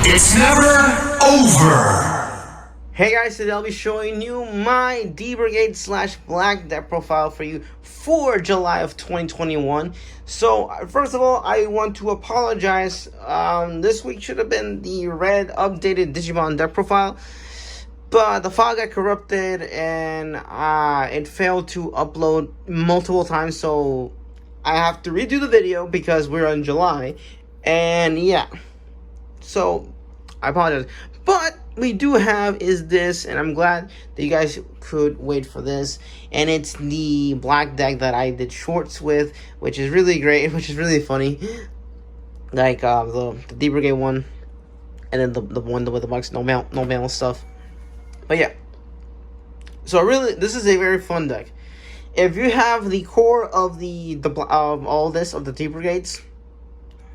It's never over. Hey guys, today I'll be showing you my D-Brigade / Black deck profile for you for July of 2021. So, first of all, I want to apologize. This week should have been the red updated Digimon deck profile, but the file got corrupted and it failed to upload multiple times, so I have to redo the video because we're in July. And yeah, so I apologize. But we do have is this, and I'm glad that you guys could wait for this. And it's the black deck that I did shorts with, which is really great, which is really funny. Like the D-Brigade one, and then the one with the box no mail stuff. But yeah, so really, this is a very fun deck. If you have the core of all this of the D-Brigades,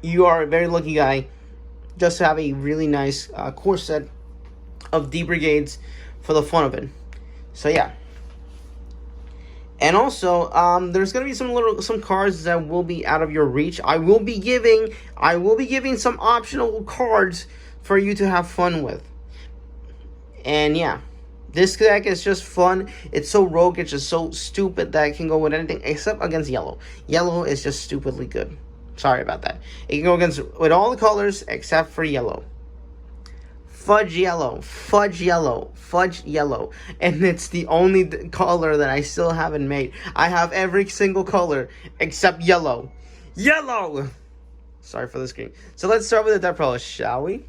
you are a very lucky guy just to have a really nice core set of D-Brigades for the fun of it. So yeah. And also, there's gonna be some cards that will be out of your reach. I will be giving some optional cards for you to have fun with. And yeah, this deck is just fun. It's so rogue, it's just so stupid that it can go with anything except against yellow. Yellow is just stupidly good. Sorry about that. It can go against with all the colors except for yellow. Fudge yellow, fudge yellow, fudge yellow. And it's the only color that I still haven't made. I have every single color except yellow. Yellow! Sorry for the screen. So let's start with the deck profile, shall we?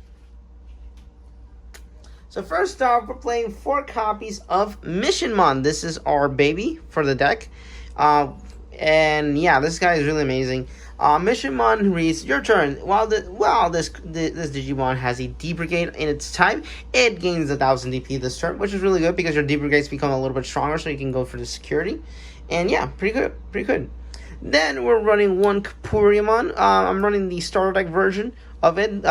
So first off, we're playing 4 copies of Numamon. This is our baby for the deck. And yeah, this guy is really amazing. Numamon reads, your turn. While this Digimon has a D-Brigade in its type, it gains 1000 DP this turn, which is really good because your D-Brigades become a little bit stronger, so you can go for the security. And yeah, pretty good. Then we're running one Coupuriamon. I'm running the starter deck version of it.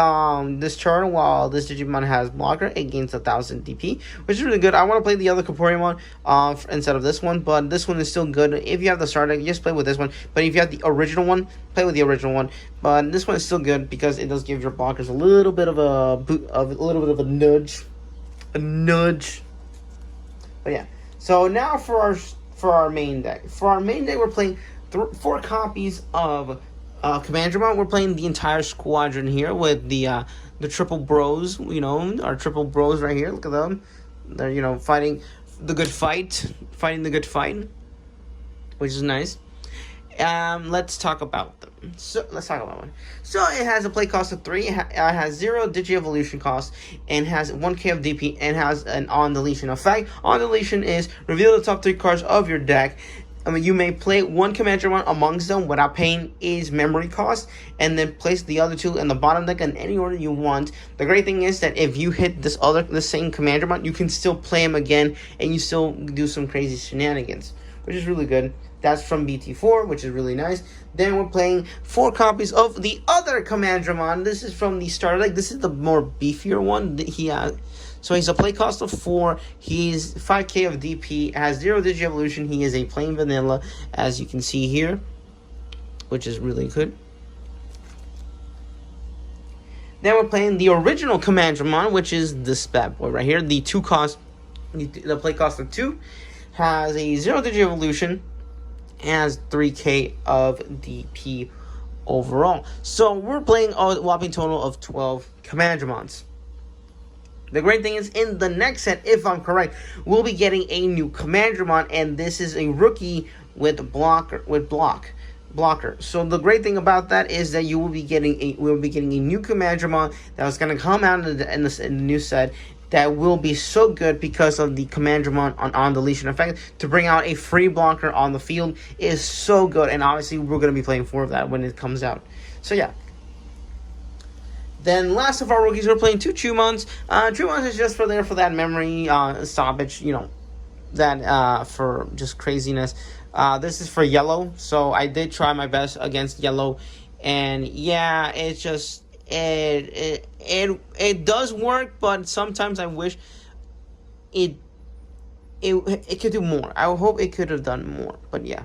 This turn, while this Digimon has blocker, it gains 1000 DP, which is really good. I want to play the other Coupuriamon instead of this one, but this one is still good. If you have the starter deck, just play with this one. But if you have the original one, play with the original one. But this one is still good because it does give your blockers a little bit of a nudge. But yeah. So now for our main deck. For our main deck, we're playing 4 copies of Commandramon. We're playing the entire squadron here with the triple bros, our triple bros right here. Look at them. They're, fighting the good fight, which is nice. Let's talk about them. So let's talk about one. So it has a play cost of 3. It has 0 Digi-Evolution cost and has 1k of DP and has an on-deletion effect. On-deletion is reveal the top 3 cards of your deck. You may play one Commandramon amongst them without paying its memory cost, and then place the other 2 in the bottom deck in any order you want. The great thing is that if you hit the same Commandramon, you can still play him again, and you still do some crazy shenanigans, which is really good. That's from BT4, which is really nice. Then we're playing 4 copies of the other Commandramon. This is from the starter deck. This is the more beefier one that he has. So he's a play cost of 4. He's 5k of DP, has 0 Digi-Evolution. He is a plain vanilla, as you can see here, which is really good. Then we're playing the original Commandramon, which is this bad boy right here. The play cost of 2, has a 0 Digi-Evolution, has 3k of DP overall. So we're playing a whopping total of 12 Commandramons. The great thing is, in the next set, if I'm correct, we'll be getting a new Commandramon, and this is a rookie with blocker. So the great thing about that is that we'll be getting a new Commandramon that was going to come out in the new set that will be so good because of the Commandramon on deletion effect. To bring out a free blocker on the field is so good, and obviously we're going to be playing 4 of that when it comes out. So yeah. Then last of our rookies, we're playing 2 Chumons. Chumons is just for that memory stoppage, that for just craziness. This is for yellow, so I did try my best against yellow, and yeah, it's just it does work, but sometimes I wish it could do more. I hope it could have done more, but yeah.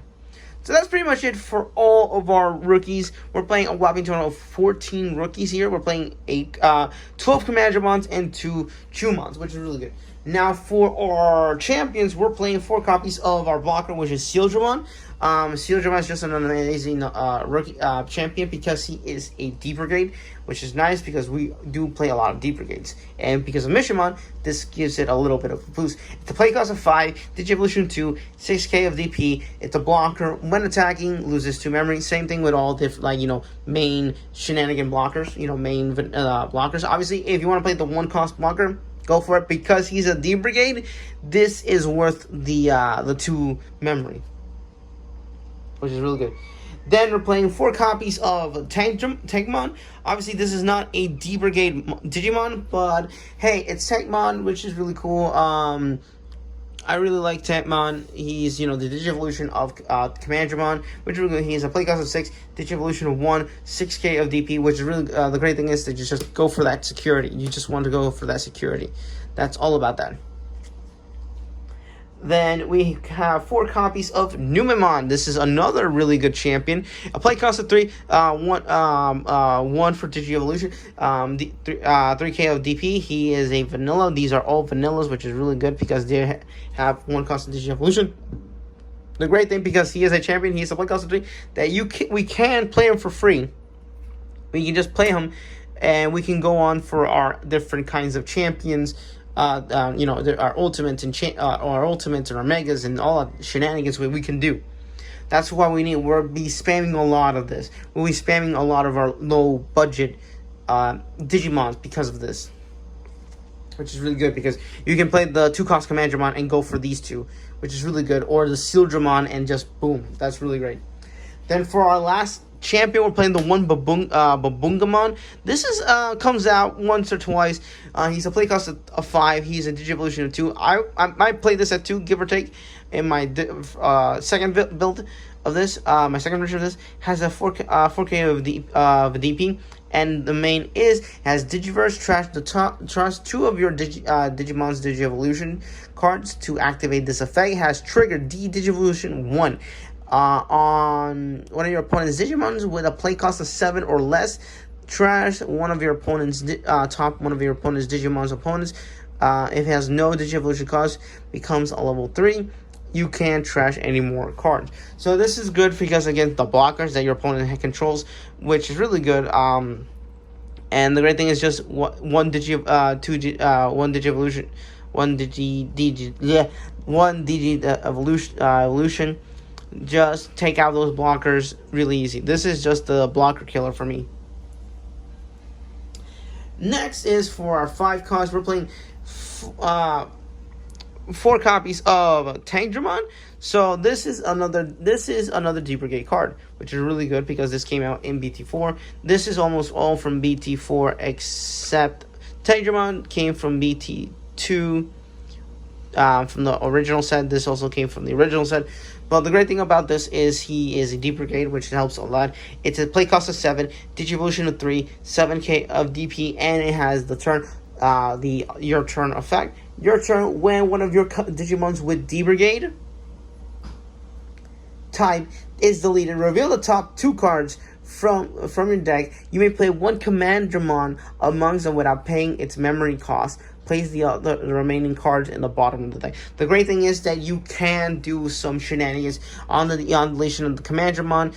So that's pretty much it for all of our rookies. We're playing a whopping total of 14 rookies here. We're playing 12 Commandmons and 2 Chumons, which is really good. Now for our champions, we're playing 4 copies of our blocker, which is Digimon. Digimon is just an amazing rookie champion because he is a D-Brigade, which is nice because we do play a lot of D-Brigades. And because of Numamon, this gives it a little bit of a boost. It's a play cost of 5, Digivolution 2, 6k of DP. It's a blocker. When attacking, loses 2 memory. Same thing with all different, like, main shenanigan blockers, main blockers. Obviously, if you want to play the 1 cost blocker, go for it. Because he's a D-Brigade, this is worth the 2 memory, which is really good. Then we're playing 4 copies of Tankmon. Obviously, this is not a D-Brigade Digimon, but hey, it's Tankmon, which is really cool. I really like Tankmon. He's, the Digivolution of Commandmon, which is really good. He has a play cost of 6, Digivolution of 1, 6k of DP, which is really, the great thing is that you just go for that security. You just want to go for that security. That's all about that. Then we have 4 copies of Numamon. This is another really good champion. A play cost of 3, one for Digievolution, 3k of DP. He is a vanilla. These are all vanillas, which is really good because they have 1 cost of Digievolution. The great thing, because he is a champion, he is a play cost of 3, that we can play him for free. We can just play him, and we can go on for our different kinds of champions. Our ultimates and our ultimates and our megas and all that shenanigans we can do. That's why we'll be spamming a lot of this. We'll be spamming a lot of our low budget Digimons because of this, which is really good because you can play the 2 cost Commandmon and go for these 2, which is really good, or the Sealdramon and just boom. That's really great. Then for our last champion, we're playing the 1 Babungamon. This is comes out once or twice. He's a play cost of 5. He's a Digivolution of 2. I might play this at 2, give or take. In my second build of this, my second version of this has a 4k of DP, and the main has Digiverse. Trash 2 of your Digimon's Digivolution cards to activate this effect. Has triggered Digivolution 1. On one of your opponent's Digimons with a play cost of 7 or less. Trash one of your opponent's top one of your opponent's Digimon's opponents. If it has no Digivolution cost, becomes a level 3. You can't trash any more cards. So this is good because, again, the blockers that your opponent controls, which is really good. And the great thing is just one Digivolution, evolution. Just take out those blockers really easy. This is just the blocker killer for me. Next is for our 5 costs. We're playing 4 copies of Tankdramon. So this is another D-Brigade card, which is really good because this came out in BT4. This is almost all from BT4 except Tankdramon came from BT2. From the original set. This also came from the original set. But the great thing about this is he is a D-Brigade, which helps a lot. It's a play cost of 7, Digivolution of 3, 7k of DP, and it has the turn, your turn effect. Your turn, when one of your Digimons with D-Brigade type is deleted, reveal the top 2 cards from your deck. You may play 1 Commandmon amongst them without paying its memory cost. Place the remaining cards in the bottom of the deck. The great thing is that you can do some shenanigans on the deletion of the Commandmon.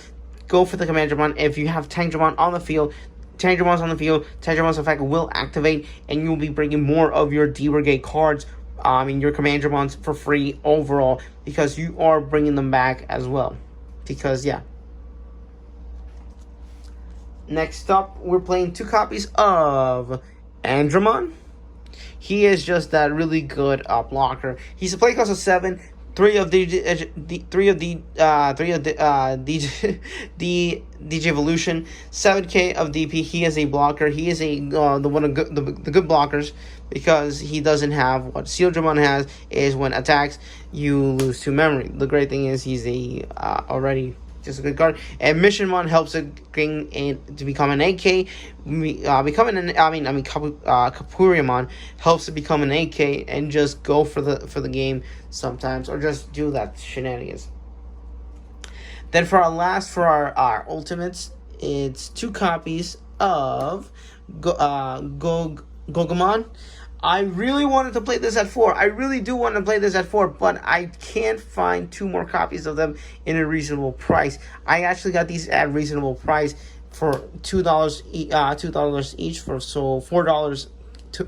Go for the Commandmon. If you have Tankdramon on the field, Tankdramon's effect will activate, and you'll be bringing more of your D-Brigade cards, your Commandmons for free overall, because you are bringing them back as well. Because, yeah. Next up, we're playing 2 copies of Andromon. He is just that really good blocker. He's a play cost of 7, 3 of the Digivolution, 7k of DP. He is a blocker. He is the one of the good blockers because he doesn't have what Sealdramon has. Is when attacks you lose 2 memory. The great thing is he's already just a good card. And Missionmon helps it bring in to become an AK. Kapuriamon helps to become an AK and just go for the game sometimes, or just do that shenanigans. Then for our ultimates, it's 2 copies of Gogumon. I really wanted to play this at 4. I really do want to play this at 4, but I can't find 2 more copies of them in a reasonable price. I actually got these at reasonable price for $2 each, for so $4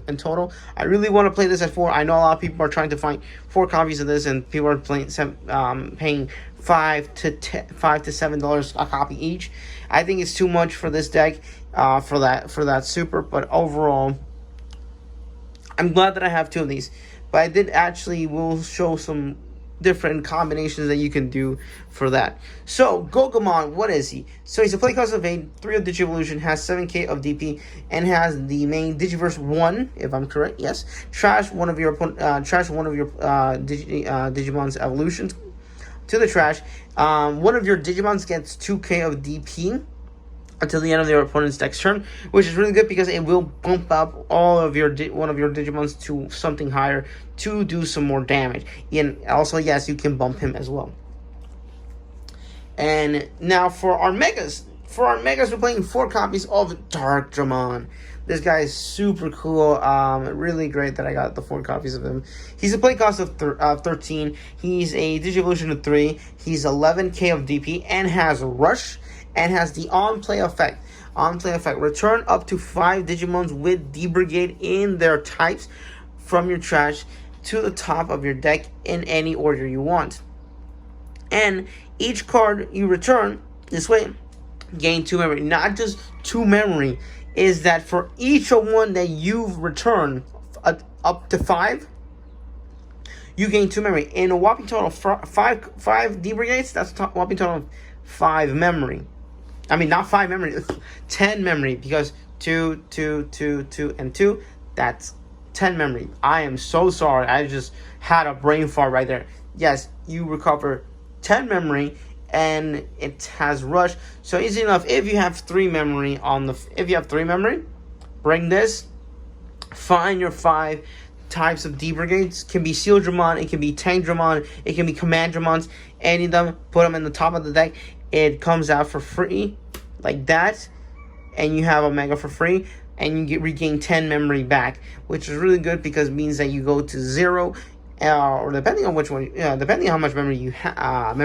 in total. I really want to play this at 4. I know a lot of people are trying to find 4 copies of this, and people are paying $5 to $7 a copy each. I think it's too much for this deck, for that super. But overall, I'm glad that I have 2 of these. But I did actually will show some different combinations that you can do for that. So Gogumon, what is he? So he's a playcost of 8, 3 of Digivolution, has 7k of DP, and has the main Digiverse 1, if I'm correct. Yes. Trash one of your Digimon's evolutions to the trash. One of your Digimons gets 2k of DP until the end of your opponent's next turn, which is really good because it will bump up all of your one of your Digimons to something higher to do some more damage. And also, yes, you can bump him as well. And now for our Megas. For our Megas, we're playing 4 copies of Digimon. This guy is super cool. Really great that I got the 4 copies of him. He's a play cost of 13. He's a Digivolution of 3. He's 11k of DP and has Rush, and has the on-play effect. On-play effect. Return up to 5 Digimons with D-Brigade in their types from your trash to the top of your deck in any order you want. And each card you return this way, gain 2 memory. Not just 2 memory, is that for each one that you've returned up to 5, you gain 2 memory. In a whopping total of 5 D-Brigades, that's a whopping total of 5 memory. I mean, not 5 memory, 10 memory, because 2, 2, 2, 2, and 2, that's 10 memory. I am so sorry. I just had a brain fart right there. Yes, you recover 10 memory, and it has Rush. So easy enough. If you have 3 memory bring this. Find your 5 types of D-Brigades. Can be Seal Dramon, it can be Tank Dramon, it can be Command Dramons. Any of them, put them in the top of the deck. It comes out for free, like that, and you have a Mega for free, and you regain 10 memory back, which is really good because it means that you go to 0, or depending on which one, depending on how much memory you have,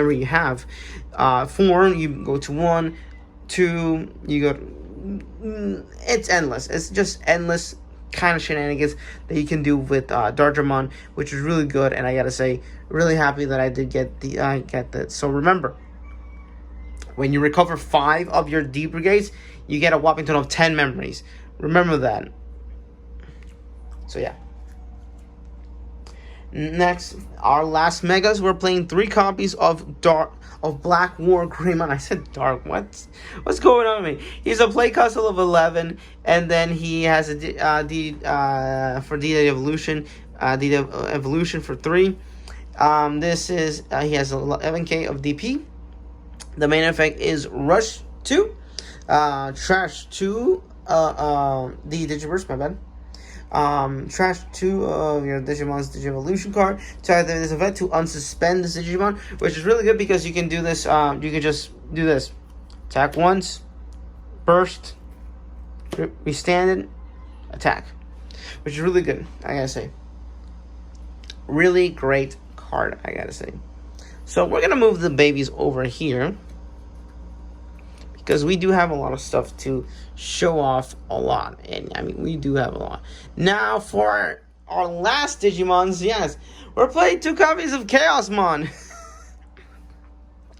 4, you go to 1, 2, you go. It's endless. It's just endless kind of shenanigans that you can do with Digimon, which is really good. And I gotta say, really happy that I did get that. So remember, when you recover 5 of your D-Brigades, you get a whopping total of 10 memories. Remember that. So yeah. Next, our last Megas, we're playing 3 copies of Black War Greymon. I said Dark. What's going on with me? He's a play cost of 11, and then he has a for D-Evolution, D-Evolution for 3. This is he has 11k of DP. The main effect is Rush 2, Trash 2, the Digiverse, my bad. Trash 2 of your Digimon's Digivolution card to either this event to unsuspend this Digimon, which is really good because you can do this. You can just do this: attack once, burst, restand it, attack, which is really good. I gotta say, really great card. I gotta say. So we're gonna move the babies over here, because we do have a lot of stuff to show off a lot. And I mean, we do have a lot. Now for our last Digimons, yes, we're playing 2 copies of Chaosman.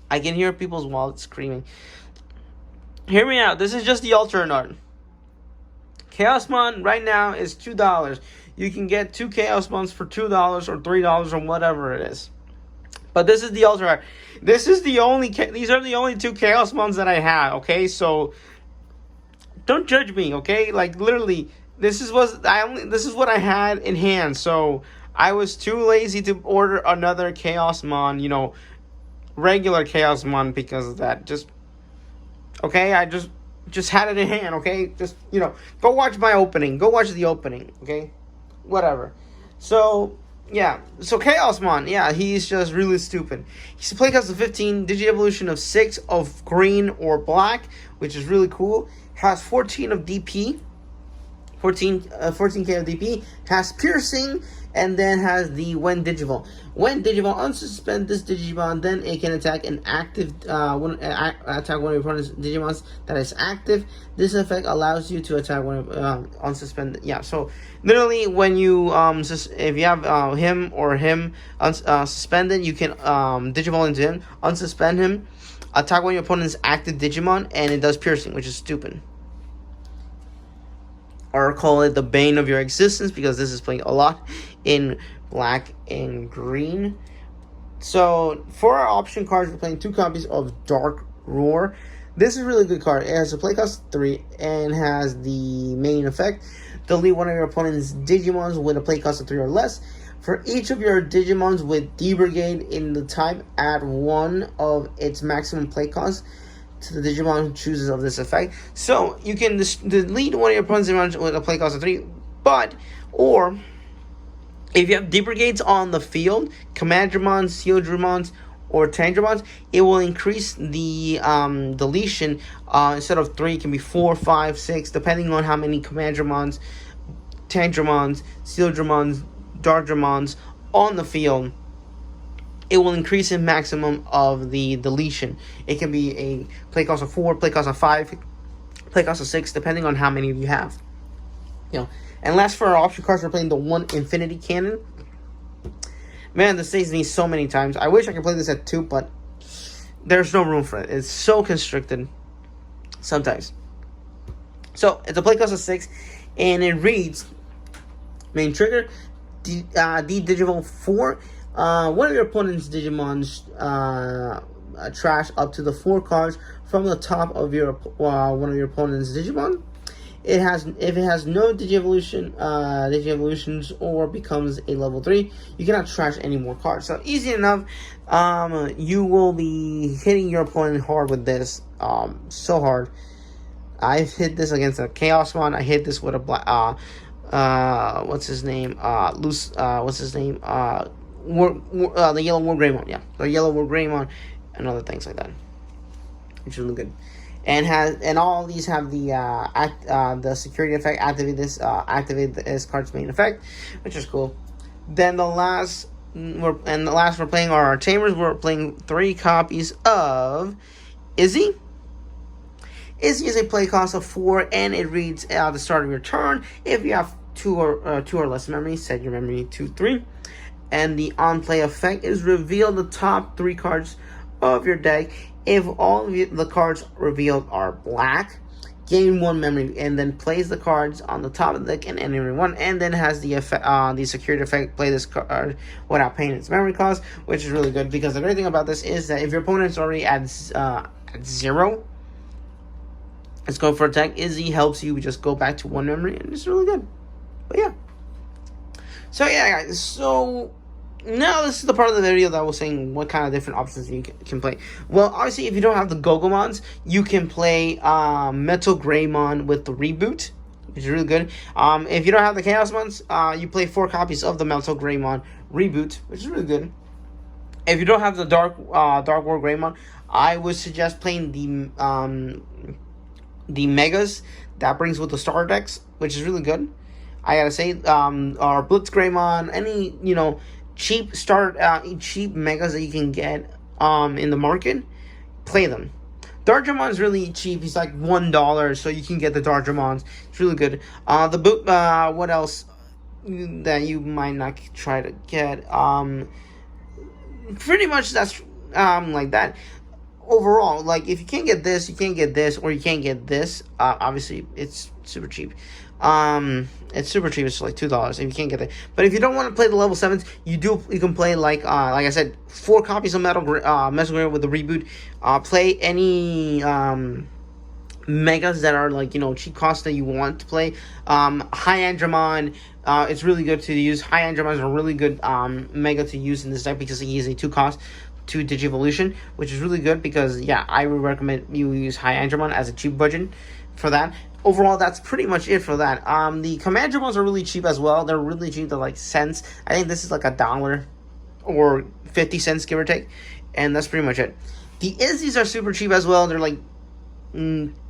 I can hear people's wallets screaming. Hear me out. This is just the alternate art. Chaosman right now is $2. You can get 2 Chaosmons for $2 or $3 or whatever it is. But this is the alternate art. These are the only 2 Chaosmons that I have, okay? So don't judge me, okay? Like literally, this is what I had in hand. So I was too lazy to order another Chaosmon, regular Chaosmon because of that. Okay, I just had it in hand, okay? Just, go watch my opening. Go watch the opening, okay? Whatever. So Yeah, so Chaosman, yeah, he's just really stupid. He's a playcast of 15, Digi-Evolution of 6 of green or black, which is really cool. Has 14 of DP, 14k of DP, has piercing, and then has the when Digivolve. When Digivolve, unsuspend this Digimon, then it can attack an active attack one of your opponent's Digimons that is active. This effect allows you to attack one of unsuspended. Yeah, so literally when you if you have him or him suspended, you can Digivolve into him, unsuspend him, attack one of your opponent's active Digimon, and it does piercing, which is stupid. Or call it the bane of your existence, because this is playing a lot in black and green. So for our option cards, we're playing 2 copies of Dark Roar. This is a really good card. It has a play cost 3 and has the main effect: delete one of your opponent's Digimons with a play cost of 3 or less. For each of your Digimons with D-Brigade in the type, add 1 of its maximum play cost to the Digimon chooses of this effect. So you can delete one of your opponent's Digimon with a play cost of 3, or if you have D-Brigades on the field, Commandramons, Sealdramons, or Tangramons, it will increase the deletion. Instead of 3, it can be 4, 5, 6, depending on how many Commandramons, Tangramons, Sealdramons, Darkdramons on the field. It will increase the maximum of the deletion. It can be a play cost of 4, play cost of 5, play cost of 6, depending on how many of you have. And last for our option cards, we're playing the 1 Infinity Cannon. Man, this saves me so many times. I wish I could play this at 2, but there's no room for it. It's so constricted sometimes. So it's a play cost of 6, and it reads: main trigger, D-Digivolve 4. One of your opponent's Digimons trash up to the 4 cards from the top of your one of your opponent's Digimon. If it has no Digi-Evolutions or becomes a level 3, you cannot trash any more cards. So easy enough. You will be hitting your opponent hard with this. So hard. I've hit this against a Chaosman. I hit this with a black. What's his name? What's his name? The Yellow War Greymon, yeah, the Yellow War Greymon, and other things like that, which is really good. And all these have the security effect. Activate this card's main effect, which is cool. Then the last we're playing our chambers. We're playing 3 copies of Izzy. Izzy is a play cost of 4, and it reads at the start of your turn. If you have 2 or less memory, set your memory to 3. And the on-play effect is reveal the top 3 cards of your deck. If all of the cards revealed are black, gain 1 memory, and then plays the cards on the top of the deck and enter 1, and then has the effect, the security effect, play this card without paying its memory cost, which is really good, because the great thing about this is that if your opponent's already at 0, let's go for attack. Izzy helps you just go back to 1 memory, and it's really good. But yeah. So yeah, guys, so now this is the part of the video that I was saying what kind of different options you can play. Well, obviously, if you don't have the Gogomons, you can play Metal Greymon with the reboot, which is really good. If you don't have the Chaosmons, you play 4 copies of the Metal Greymon reboot, which is really good. If you don't have the Dark War Greymon, I would suggest playing the Megas that brings with the starter decks, which is really good. I gotta say, our Blitz Greymon, any cheap cheap megas that you can get in the market, play them. Darkdramon is really cheap. He's like $1, so you can get the Darkdramons. It's really good. What else that you might not try to get? Pretty much that's like that. Overall, like, if you can't get this, you can't get this, or you can't get this. Obviously, it's super cheap. It's super cheap. It's like $2 if you can't get it. But if you don't want to play the level 7s, you can play like I said, 4 copies of Metal Greymon with the reboot. Play any megas that are like cheap cost that you want to play. High Andromon, it's really good to use. High Andromon is a really good mega to use in this deck because he is a 2 cost. 2 Digi-Evolution, which is really good because, yeah, I would recommend you use High Andromon as a cheap budget for that. overall, that's pretty much it for that. The Commander ones are really cheap as well. They're really cheap. They're like cents. I think this is like $1 or 50 cents, give or take. And that's pretty much it. The Izzies are super cheap as well. They're like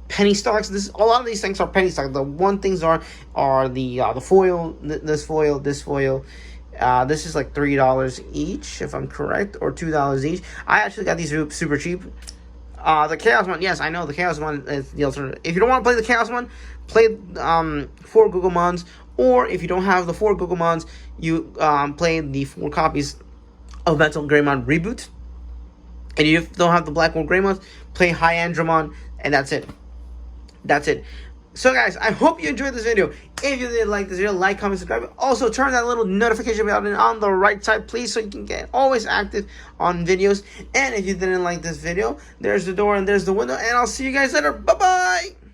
penny stocks. A lot of these things are penny stocks. The one things are the foil, this foil, this foil. This is like $3 each, if I'm correct, or $2 each. I actually got these super cheap. The Chaosman, yes, I know the Chaosman is the alternative. If you don't want to play the Chaosman, play 4 Googlemons, or if you don't have the 4 Googlemons, you play the 4 copies of Metal Greymon Reboot. And if you don't have the Black Gold Greymon, play High Andromon, and that's it. That's it. So guys, I hope you enjoyed this video. If you did like this video, like, comment, subscribe. Also, turn that little notification bell on the right side, please, so you can get always active on videos. And if you didn't like this video, there's the door and there's the window. And I'll see you guys later. Bye-bye!